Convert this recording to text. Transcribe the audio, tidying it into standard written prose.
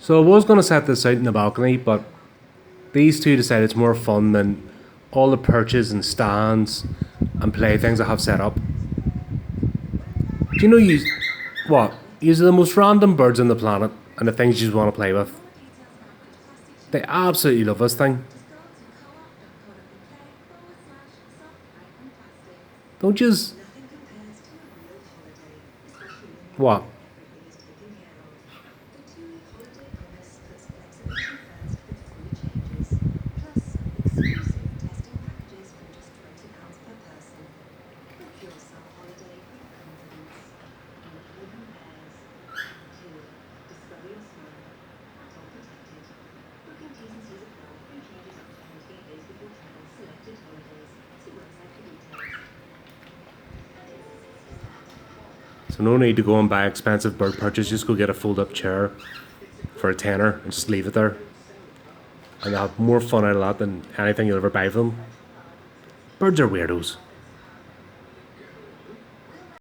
So I was going to set this out in the balcony, but these two decided it's more fun than all the perches and stands and playthings I have set up. Do you know you... What? These are the most random birds on the planet and the things you just want to play with. They absolutely love this thing. Don't just... What? So no need to go and buy expensive bird perches, just go get a fold-up chair for a tenner and just leave it there. And you'll have more fun out of that than anything you'll ever buy from them. Birds are weirdos.